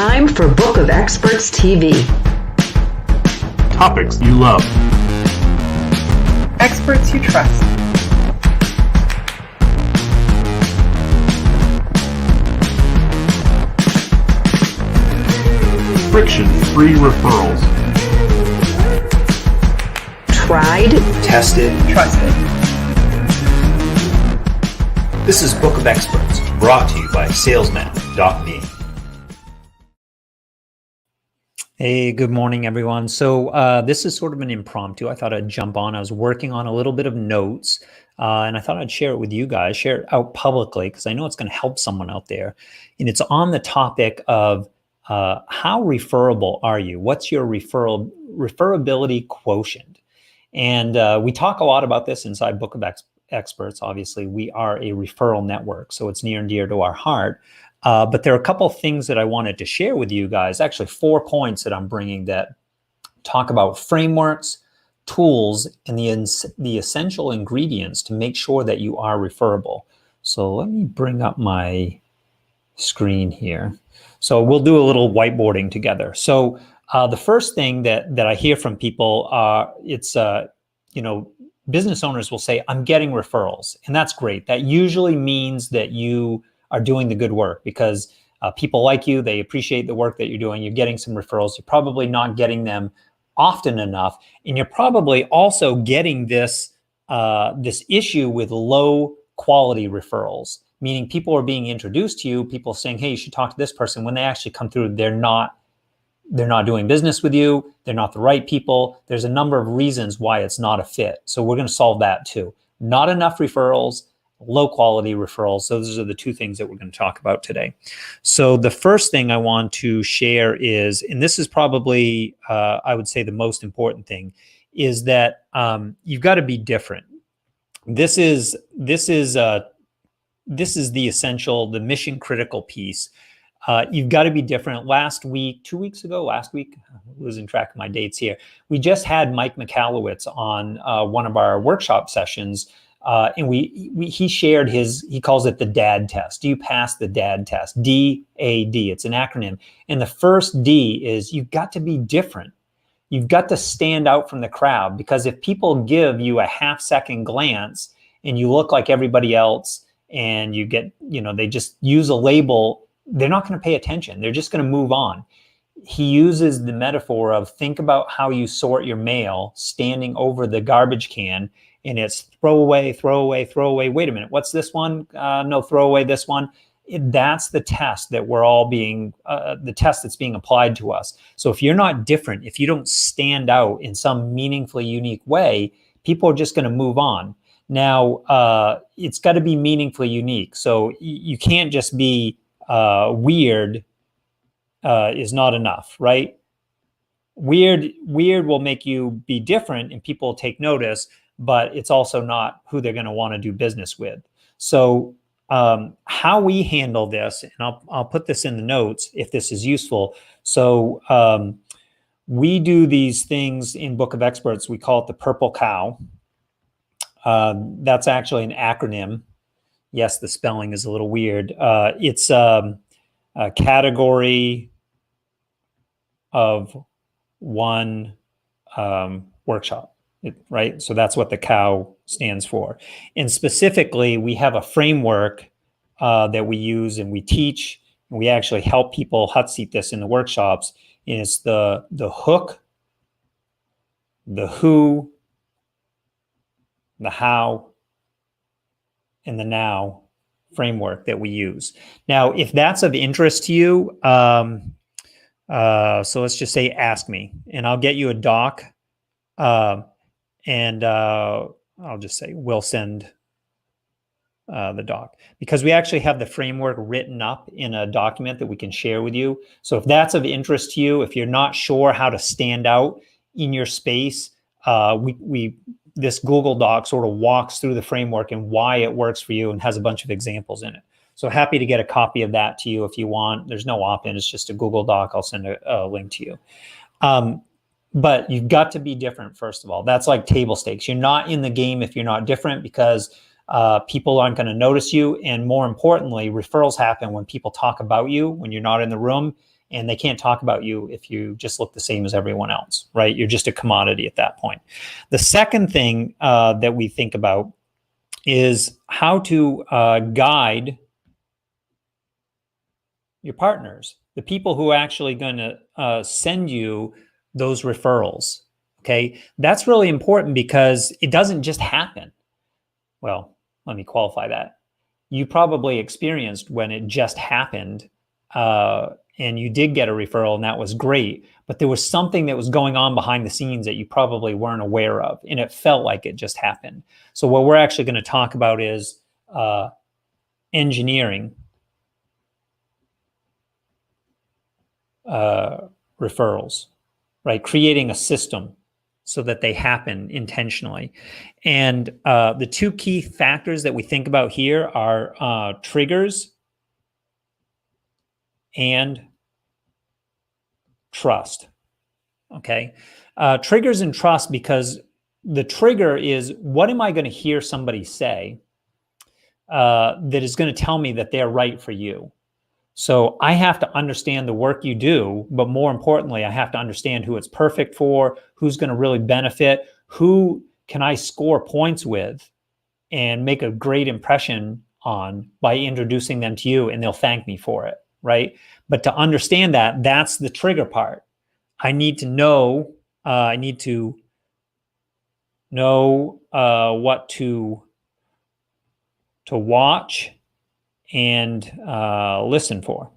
time for Book of Experts TV. Topics you love. Experts you trust. Friction-free referrals. Tried, tested, Trusted. This is Book of Experts, brought to you by salesman.me. Hey, good morning, everyone. So this is sort of an impromptu. I thought I'd jump on. I was working on a little bit of notes, and I thought I'd share it with you guys, share it out publicly, because I know it's going to help someone out there. And it's on the topic of how referable are you? What's your referrability quotient? And we talk a lot about this inside Book of Experts. Obviously, we are a referral network, so it's near and dear to our heart. But there are a couple of things that I wanted to share with you guys, actually 4 points that I'm bringing that talk about frameworks, tools, and the essential ingredients to make sure that you are referable. So let me bring up my screen here. So we'll do a little whiteboarding together. So the first thing that I hear from people, business owners will say, I'm getting referrals. And that's great. That usually means that you are doing the good work because people like you, they appreciate the work that you're doing. You're getting some referrals. You're probably not getting them often enough. And you're probably also getting this issue with low quality referrals, meaning people are being introduced to you, people saying, hey, you should talk to this person. When they actually come through, they're not doing business with you. They're not the right people. There's a number of reasons why it's not a fit. So we're going to solve that too. Not enough referrals, low quality referrals. So those are the 2 things that we're going to talk about today. So the first thing I want to share is, and this is probably, I would say the most important thing, is that you've got to be different. This is the essential, the mission critical piece. You've got to be different. Last week, I'm losing track of my dates here. We just had Mike McAllowitz on one of our workshop sessions, and he shared he calls it the DAD test. Do you pass the DAD test? D-A-D. It's an acronym. And the first D is you've got to be different. You've got to stand out from the crowd, because if people give you a half-second glance and you look like everybody else and you get, they just use a label, they're not going to pay attention. They're just going to move on. He uses the metaphor of, think about how you sort your mail standing over the garbage can, and it's throw away, throw away, throw away. Wait a minute, what's this one? No, throw away this one. That's the test that we're all the test that's being applied to us. So if you're not different, if you don't stand out in some meaningfully unique way, people are just going to move on. Now, it's got to be meaningfully unique. So you can't just be weird is not enough, right? Weird will make you be different and people will take notice, but it's also not who they're going to want to do business with. So how we handle this, and I'll put this in the notes if this is useful. So we do these things in Book of Experts. We call it the purple cow. That's actually an acronym. Yes, the spelling is a little weird. It's a category of one workshop, right? So that's what the cow stands for. And specifically, we have a framework that we use and we teach, and we actually help people hot seat this in the workshops. And it's the hook, the who, the how, and the now framework that we use. Now, if that's of interest to you, so let's just say, ask me, and I'll get you a doc, and I'll just say, we'll send the doc, because we actually have the framework written up in a document that we can share with you. So if that's of interest to you, if you're not sure how to stand out in your space, this Google Doc sort of walks through the framework and why it works for you and has a bunch of examples in it. So happy to get a copy of that to you if you want. There's no opt-in, it's just a Google Doc. I'll send a link to you. But you've got to be different, first of all. That's like table stakes. You're not in the game if you're not different, because people aren't going to notice you. And more importantly, referrals happen when people talk about you, when you're not in the room. and they can't talk about you if you just look the same as everyone else, right? You're just a commodity at that point. The second thing that we think about is how to guide your partners, the people who are actually going to send you those referrals. Okay, that's really important because it doesn't just happen. Well, let me qualify that. You probably experienced when it just happened and you did get a referral and that was great, but there was something that was going on behind the scenes that you probably weren't aware of, and it felt like it just happened. So what we're actually going to talk about is engineering referrals, right? Creating a system so that they happen intentionally. And the two key factors that we think about here are triggers and trust. Okay. Triggers and trust, because the trigger is, what am I going to hear somebody say that is going to tell me that they're right for you? So I have to understand the work you do, but more importantly, I have to understand who it's perfect for, who's going to really benefit, who can I score points with and make a great impression on by introducing them to you, and they'll thank me for it, right? But to understand that, that's the trigger part. I need to know, what to watch and listen for.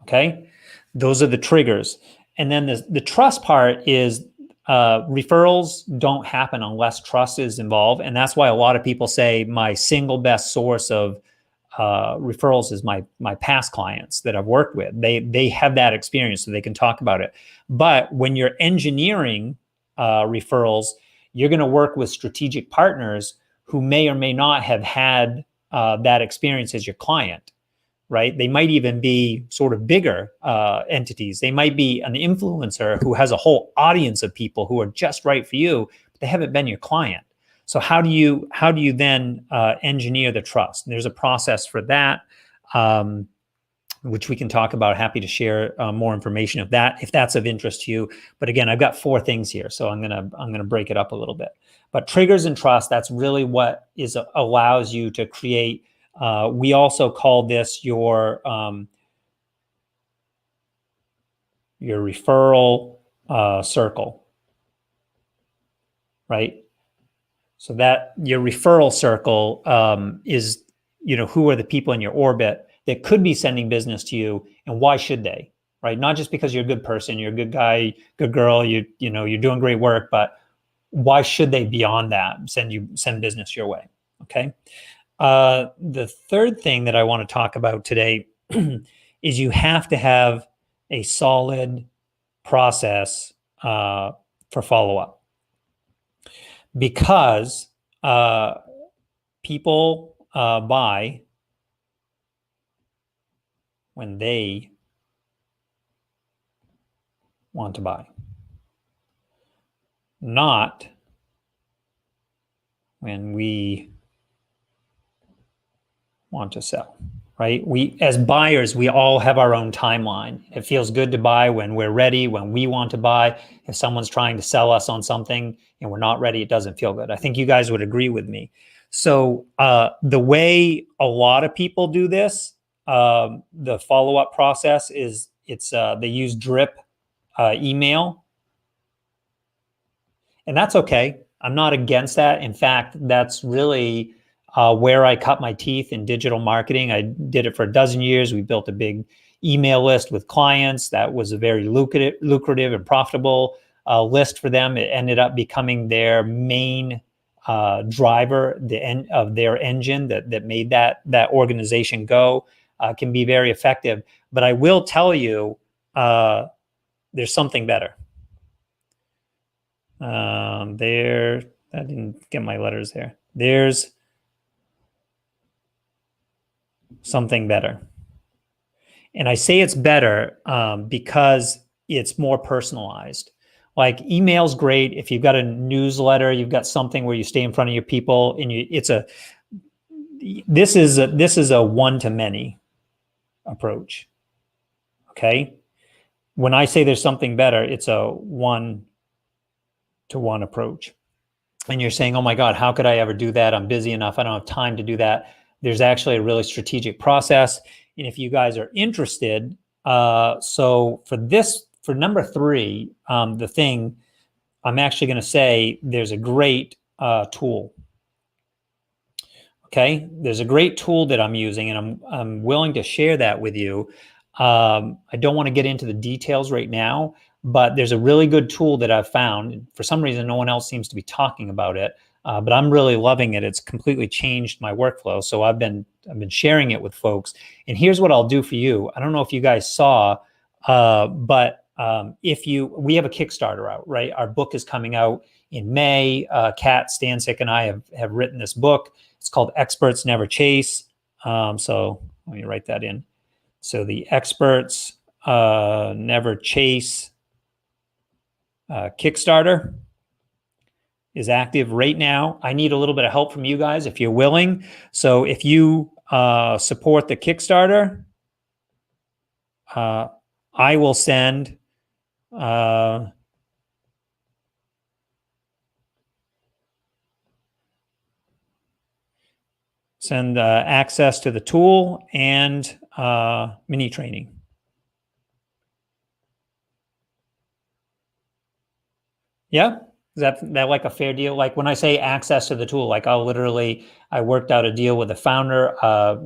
Okay, those are the triggers. And then the trust part is referrals don't happen unless trust is involved, and that's why a lot of people say my single best source of referrals is my past clients that I've worked with. They have that experience, so they can talk about it. But when you're engineering referrals, you're going to work with strategic partners who may or may not have had that experience as your client, right? They might even be sort of bigger entities. They might be an influencer who has a whole audience of people who are just right for you, but they haven't been your client. So how do you then engineer the trust? And there's a process for that, which we can talk about. Happy to share more information of that if that's of interest to you. But again, I've got 4 things here, so I'm gonna break it up a little bit. But triggers and trust, that's really what allows you to create. We also call this your referral circle, right? So that your referral circle is, who are the people in your orbit that could be sending business to you, and why should they, right? Not just because you're a good person, you're a good guy, good girl, you're doing great work, but why should they, beyond that, send business your way? Okay. The third thing that I want to talk about today is you have to have a solid process for follow-up, because people buy when they want to buy, not when we want to sell, right? We, as buyers, we all have our own timeline. It feels good to buy when we're ready, when we want to buy. If someone's trying to sell us on something and we're not ready, it doesn't feel good. I think you guys would agree with me. So the way a lot of people do this, the follow-up process is they use drip email. And that's okay. I'm not against that. In fact, that's really where I cut my teeth in digital marketing. I did it for a dozen years. We built a big email list with clients. That was a very lucrative and profitable list for them. It ended up becoming their main driver, of their engine that made that organization go. Can be very effective. But I will tell you, there's something better. I didn't get my letters there. There's something better. And I say it's better because it's more personalized. Like, email's great if you've got a newsletter, you've got something where you stay in front of your people, and this is a one-to-many approach. Okay. When I say there's something better, it's a one-to-one approach. And you're saying, oh my God, how could I ever do that? I'm busy enough. I don't have time to do that. There's actually a really strategic process. And if you guys are interested, so for number 3, the thing, I'm actually going to say there's a great tool. Okay, there's a great tool that I'm using, and I'm willing to share that with you. I don't want to get into the details right now, but there's a really good tool that I've found. For some reason, no one else seems to be talking about it, but I'm really loving it. It's completely changed my workflow. So I've been sharing it with folks. And here's what I'll do for you. I don't know if you guys saw, but we have a Kickstarter out, right? Our book is coming out in May. Kat Stansick and I have written this book. It's called Experts Never Chase. So let me write that in. So the Experts Never Chase Kickstarter is active right now. I need a little bit of help from you guys if you're willing. So if you support the Kickstarter, I will send access to the tool and mini training. Yeah, is that like a fair deal? Like when I say access to the tool, like I worked out a deal with the founder,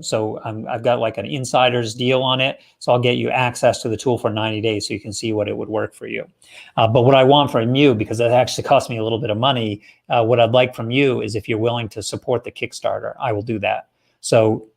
so I've got like an insider's deal on it. So I'll get you access to the tool for 90 days so you can see what it would work for you. But what I want from you, because that actually cost me a little bit of money, what I'd like from you is if you're willing to support the Kickstarter, I will do that. So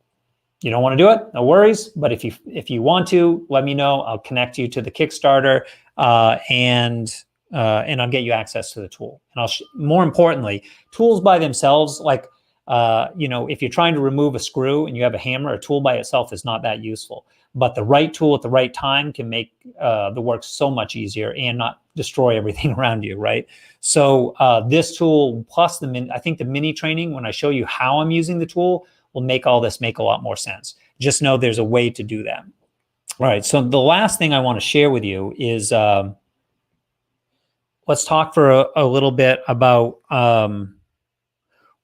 you don't want to do it, no worries. But if you want to, let me know. I'll connect you to the Kickstarter, and I'll get you access to the tool. And more importantly, tools by themselves, like if you're trying to remove a screw and you have a hammer, a tool by itself is not that useful. But the right tool at the right time can make the work so much easier and not destroy everything around you, right? So this tool plus I think the mini training, when I show you how I'm using the tool, will make all this make a lot more sense. Just know there's a way to do that. All right, so the last thing I want to share with you is let's talk for a little bit about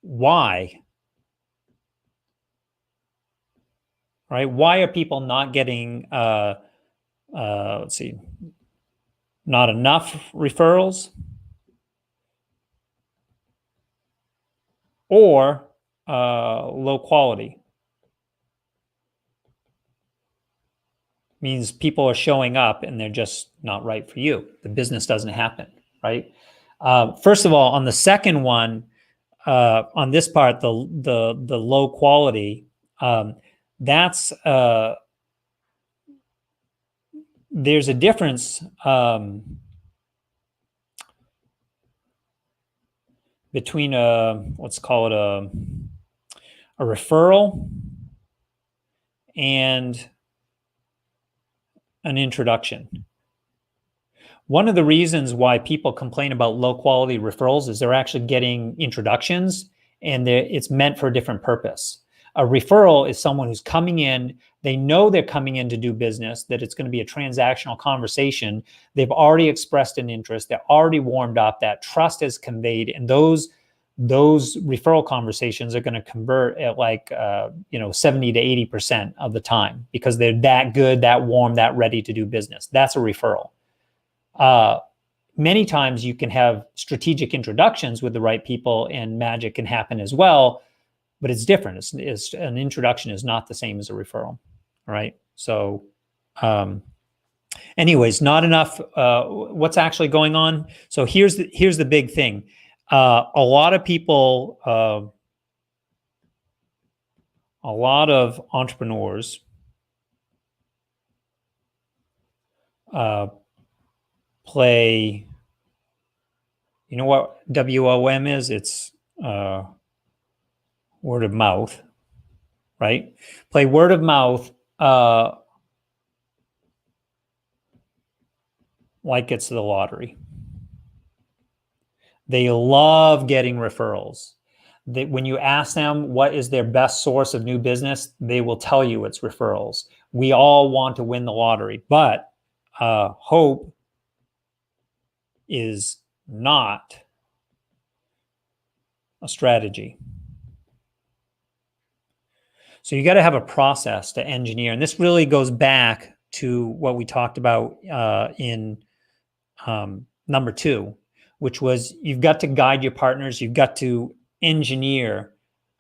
why. Right? Why are people not getting, let's see, not enough referrals or low quality? Means people are showing up and they're just not right for you. The business doesn't happen, right? First of all, on the second one, on this part, the low quality, that's there's a difference between let's call it a referral and an introduction. One of the reasons why people complain about low quality referrals is they're actually getting introductions and it's meant for a different purpose. A referral is someone who's coming in, they know they're coming in to do business, that it's going to be a transactional conversation. They've already expressed an interest, they're already warmed up, that trust is conveyed, and those referral conversations are going to convert at like 70 to 80% of the time because they're that good, that warm, that ready to do business. That's a referral. Many times you can have strategic introductions with the right people and magic can happen as well, but it's different. It's an introduction is not the same as a referral. All right. So anyways, not enough. What's actually going on? So here's the big thing. A lot of people, a lot of entrepreneurs play, you know what WOM is? It's word of mouth, right? Play word of mouth like it's the lottery. They love getting referrals. When you ask them what is their best source of new business, they will tell you it's referrals. We all want to win the lottery, but hope is not a strategy. So you got to have a process to engineer. And this really goes back to what we talked about in number 2, which was you've got to guide your partners. You've got to engineer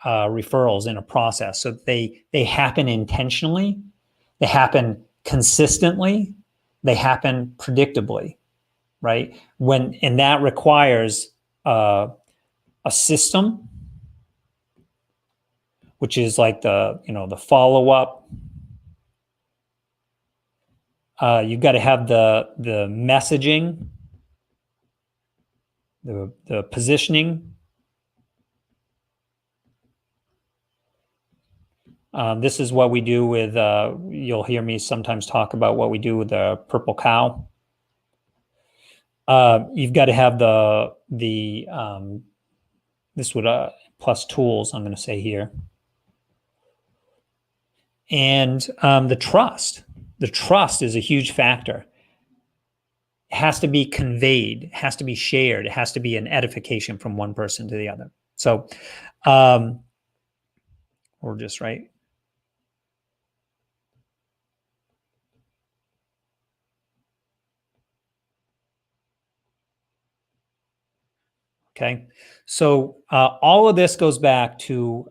referrals in a process so that they happen intentionally, they happen consistently, they happen predictably, right? And that requires a system, which is like the follow-up. You've got to have the messaging, the positioning. This is what we do with, you'll hear me sometimes talk about what we do with the purple cow. You've got to have this would plus tools, I'm going to say here. And the trust is a huge factor. It has to be conveyed, it has to be shared, it has to be an edification from one person to the other. So, or just right. Okay, so all of this goes back to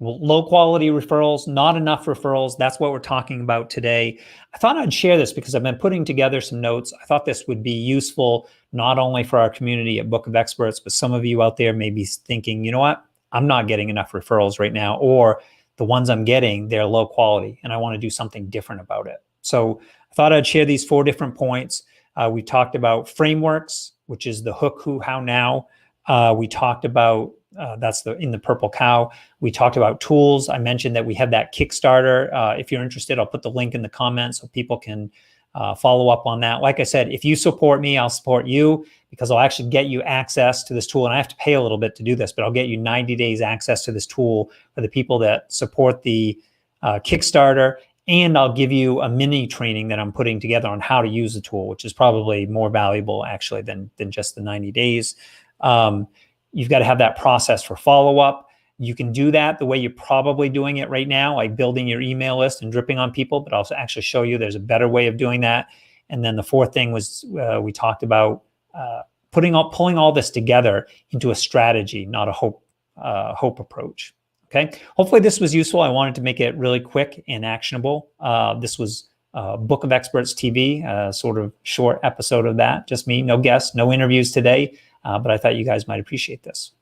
low quality referrals, not enough referrals. That's what we're talking about today. I thought I'd share this because I've been putting together some notes. I thought this would be useful not only for our community at Book of Experts, but some of you out there may be thinking, you know what, I'm not getting enough referrals right now, or the ones I'm getting, they're low quality and I want to do something different about it. So I thought I'd share these 4 different points. We talked about frameworks, which is the hook, who, how, now. We talked about, that's in the purple cow. We talked about tools. I mentioned that we have that Kickstarter. If you're interested, I'll put the link in the comments so people can follow up on that. Like I said, if you support me, I'll support you, because I'll actually get you access to this tool. And I have to pay a little bit to do this, but I'll get you 90 days access to this tool for the people that support the Kickstarter. And I'll give you a mini training that I'm putting together on how to use the tool, which is probably more valuable actually than just the 90 days. You've got to have that process for follow-up. You can do that the way you're probably doing it right now, like building your email list and dripping on people, but I'll actually show you there's a better way of doing that. And then the 4th thing was we talked about pulling all this together into a strategy, not a hope approach. Okay, hopefully this was useful. I wanted to make it really quick and actionable. This was Book of Experts TV, sort of short episode of that. Just me, no guests, no interviews today, but I thought you guys might appreciate this.